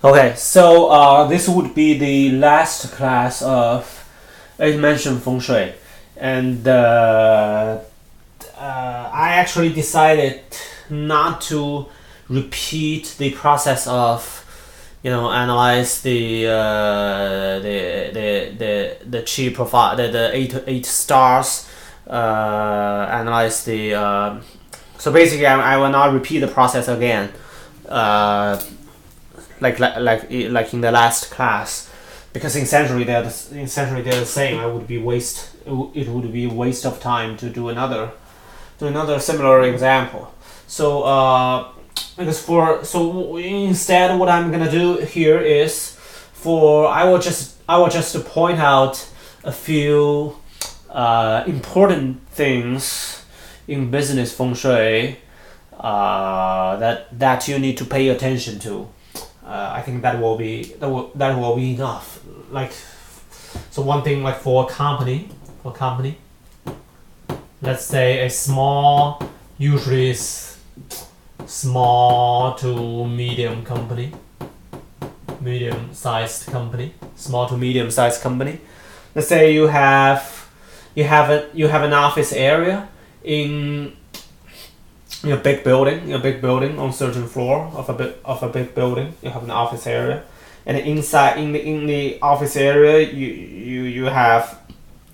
Okay, so this would be the last class of 8-dimension feng shui, and I actually decided not to repeat the process of analyze the chi profile, the eight stars, analyze the so basically I will not repeat the process again, like in the last class, because essentially they're the same. It would be waste of time to do another similar example. So instead what I'm gonna do here is I will just point out a few important things in business feng shui that you need to pay attention to. I think that will be enough. So one thing, like for a company, let's say a small, usually is small to medium company, small to medium-sized company. Let's say you have an office area in a big building on certain floor of a big building. You have an office area, and inside in the office area you have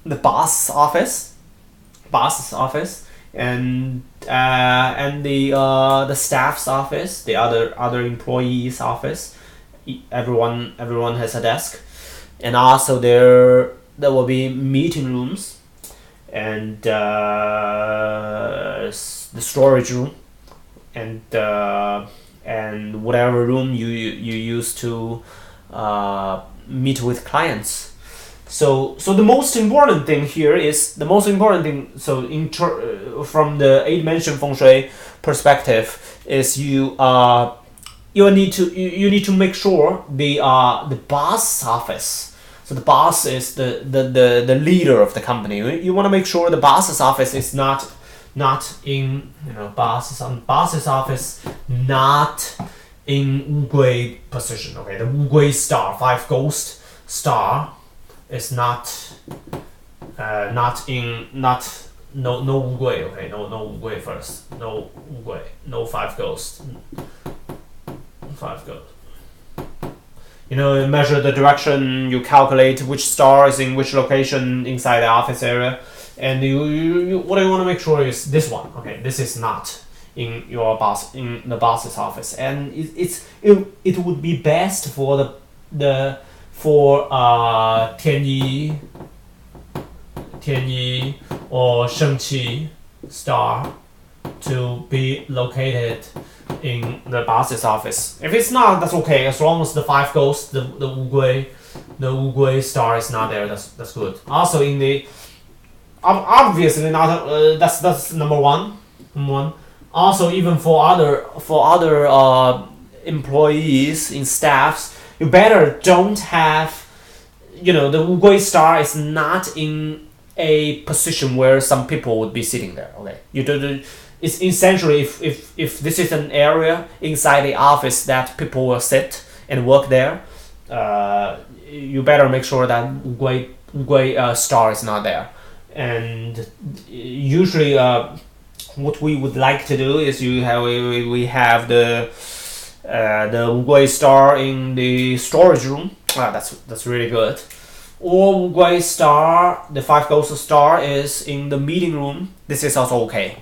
the boss's office, and the staff's office, the other employees' office. Everyone has a desk, and also there will be meeting rooms, and the storage room, and whatever room you use to meet with clients. So the most important thing here is from the 8-dimension feng shui perspective is you need to make sure the boss office. So the boss is the leader of the company. You want to make sure the boss's office is not in boss's office, not in Wu Gui position. Okay, the Wu Gui star, 5 ghost star, is not no Wu Gui. Okay, no Wu Gui first. No Wu Gui. No 5 ghost. 5 ghost. You measure the direction, you calculate which star is in which location inside the office area, and you what you want to make sure is this one. Okay, this is not in the boss's office, and it would be best for Tianyi or Shengqi star to be located in the boss's office. If it's not, that's okay. As long as the 5 ghosts, the Wu Gui star is not there, that's good. Also in the obviously not that's number one. Also, even for other employees in staffs, you better don't have the Wu Gui star is not in a position where some people would be sitting there. Okay, you do. It's essentially if this is an area inside the office that people will sit and work there, you better make sure that Wu Gui star is not there. And usually, what we would like to do is we have the Wu Gui star in the storage room. That's really good. Or Wu Gui star, the 5 ghost star is in the meeting room. This is also okay.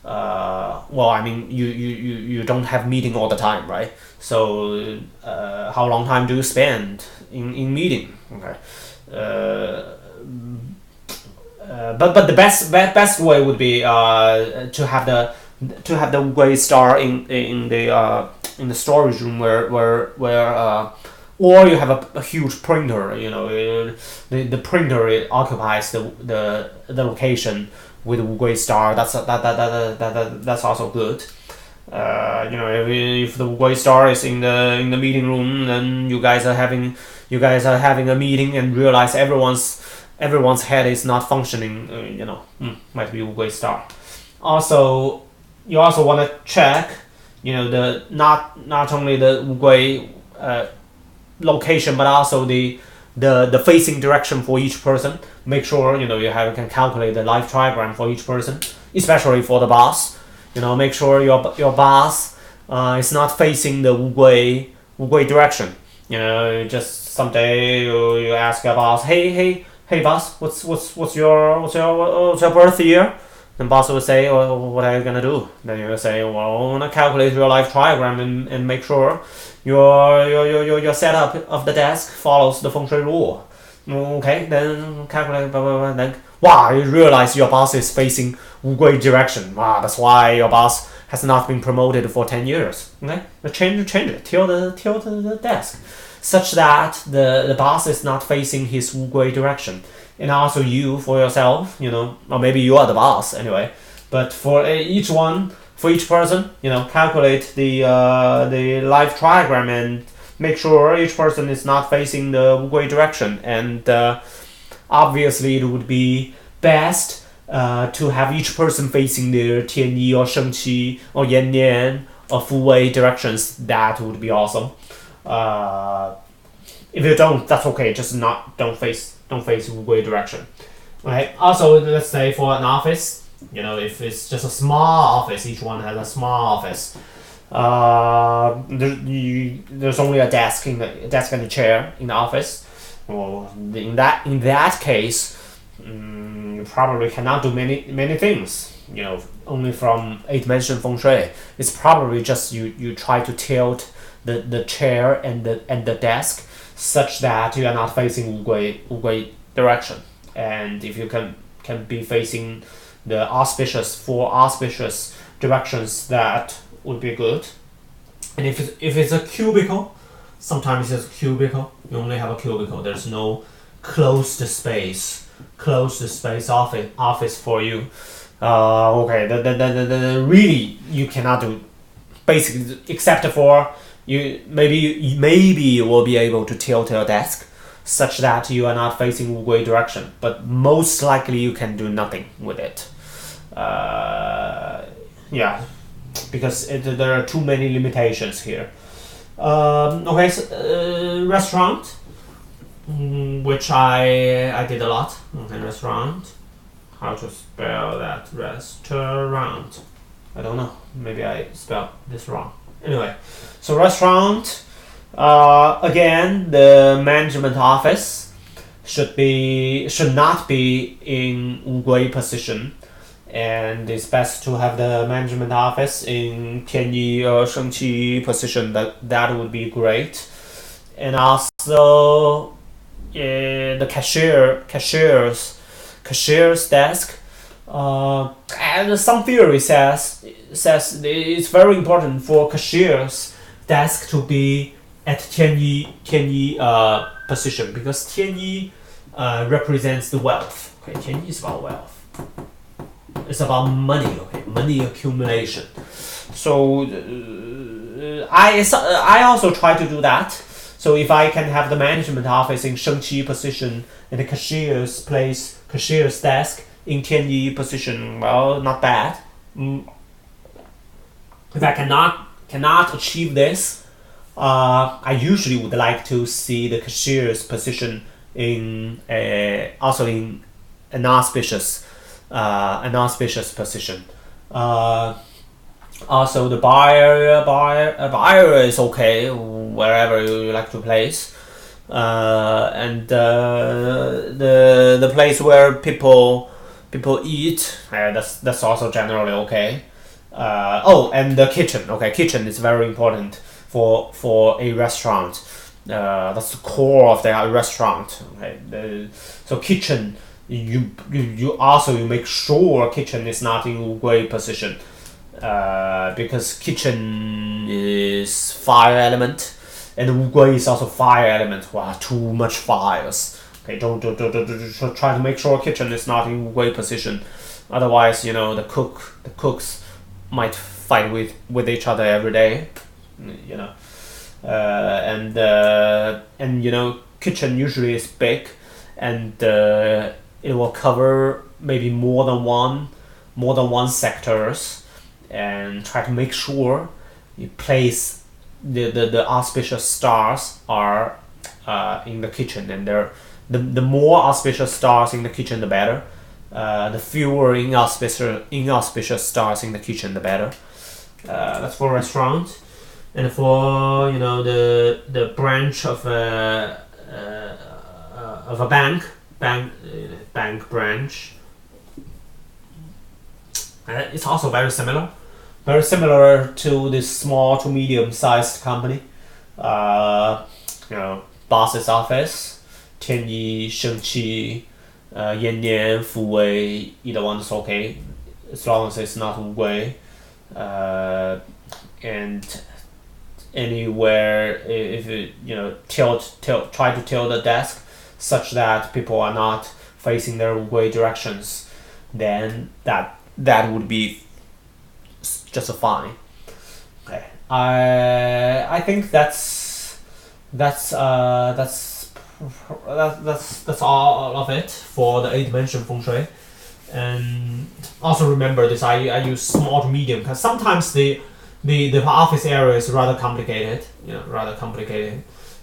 Well, I mean, you don't have meeting all the time, right? So how long time do you spend in meeting? Okay. But the best way would be to have the Wu Gui star in the storage room where or you have a huge printer. The printer occupies the location with Wu Gui star. That's also good. If the Wu Gui star is in the meeting room, then you guys are having a meeting and realize everyone's head is not functioning. Might be Wu Gui star. Also, you also want to check, the not only the Wu Gui location, but also the facing direction for each person. Make sure you can calculate the life triagram for each person, especially for the boss. Make sure your boss is not facing the wu-gui direction. Just someday you ask your boss, hey boss, what's your birth year? And boss will say, well, what are you gonna do? Then you will say, well, I wanna calculate your life triagram and make sure your setup of the desk follows the feng shui rule. Okay, then calculate, blah, blah, blah, then wow, you realize your boss is facing wu-gui direction. Wow, that's why your boss has not been promoted for 10 years. Okay, change it, tilt the desk, such that the boss is not facing his wu-gui direction. And also you for yourself, or maybe you are the boss anyway. But for each person, calculate the life triagram and make sure each person is not facing the wu-gui direction. And obviously, it would be best to have each person facing their tianyi or shengqi or yan or fu-wei directions. That would be awesome. If you don't, that's okay. Just don't face wu-gui direction. Okay. Also, let's say for an office, if it's just a small office, each one has a small office. There's only a desk and a chair in the office. Well, in that case, you probably cannot do many things. Only from 8-dimension feng shui. It's probably just you try to tilt the chair and the desk such that you are not facing wu-gui direction. And if you can be facing the four auspicious directions, that would be good. And if it's a cubicle, sometimes it's a cubicle. You only have a cubicle. There's no closed space office for you. Okay, then really you cannot do basically, except for maybe you will be able to tilt your desk such that you are not facing wu-gui direction, but most likely you can do nothing with it. Yeah, because there are too many limitations here. Okay, so, restaurant, which I did a lot. Okay, restaurant. How to spell that? Restaurant. I don't know. Maybe I spelled this wrong. Anyway, so restaurant. Again, the management office should not be in wu-gui position, and it's best to have the management office in tianyi or shengqi position. That would be great. And also, the cashier's desk. And some theory says it's very important for cashier's desk to be at tianyi position, because tianyi represents the wealth. Okay, tianyi is about wealth. It's about money. Okay, money accumulation. So I also try to do that. So if I can have the management office in shengqi position and the cashier's desk in tianyi position, well, not bad. If I cannot achieve this, I usually would like to see the cashier's position also in an auspicious position. Also, the buyer is okay wherever you like to place, and the place where people eat, that's also generally okay. And the kitchen. Okay, kitchen is very important for a restaurant. That's the core of the restaurant. Okay, so kitchen. You make sure kitchen is not in wu-gui position, because kitchen is fire element, and wu-gui is also fire element. Wow, too much fires. Okay, don't try to make sure kitchen is not in wu-gui position. Otherwise, the cooks might fight with each other every day. And kitchen usually is big, and it will cover maybe more than one sectors, and try to make sure you place the auspicious stars are in the kitchen, and the more auspicious stars in the kitchen, the better. The fewer inauspicious stars in the kitchen, the better. That's for restaurant, and for the branch of a bank branch. It's also very similar to this small to medium-sized company. Boss's office, 天一生气, 延年复位, either one is okay, as long as it's not 乌龟. And anywhere, if you try to tilt the desk such that people are not facing their 乌龟 directions, then that would be just fine. Okay, I think that's all of it for the 8-dimension feng shui. And also remember this, I use small to medium because sometimes the office area is rather complicated.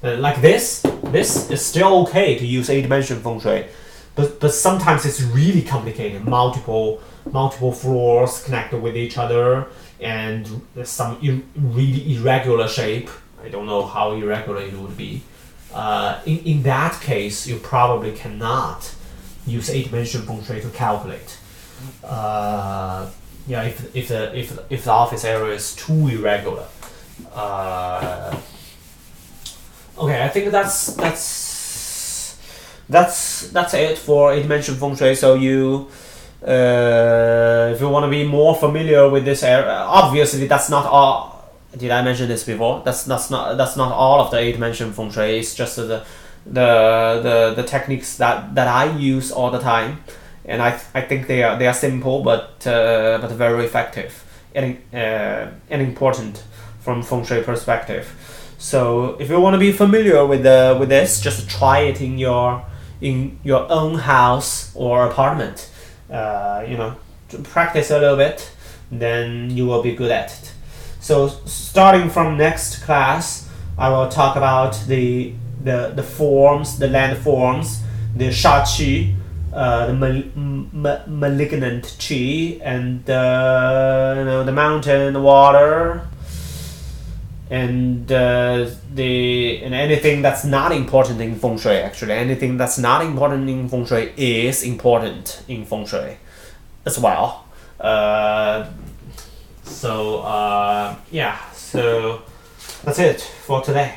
Like this is still okay to use 8-dimension feng shui, but sometimes it's really complicated. Multiple floors connected with each other, and some really irregular shape. I don't know how irregular it would be. In that case, you probably cannot use 8-dimension feng shui to calculate. If the office area is too irregular. Okay, I think that's it for 8-dimension feng shui. So if you want to be more familiar with this area, obviously that's not all. Did I mention this before? That's not all of the 8-dimension feng shui. It's just the techniques that I use all the time, and I think they are simple but very effective and important from feng shui perspective. So if you want to be familiar with this, just try it in your own house or apartment. Practice a little bit, then you will be good at it. So starting from next class, I will talk about the forms, the land forms, the sha qi, the malignant qi, and the mountain, the water, and anything that's not important in feng shui. Actually, anything that's not important in feng shui is important in feng shui as well. So that's it for today.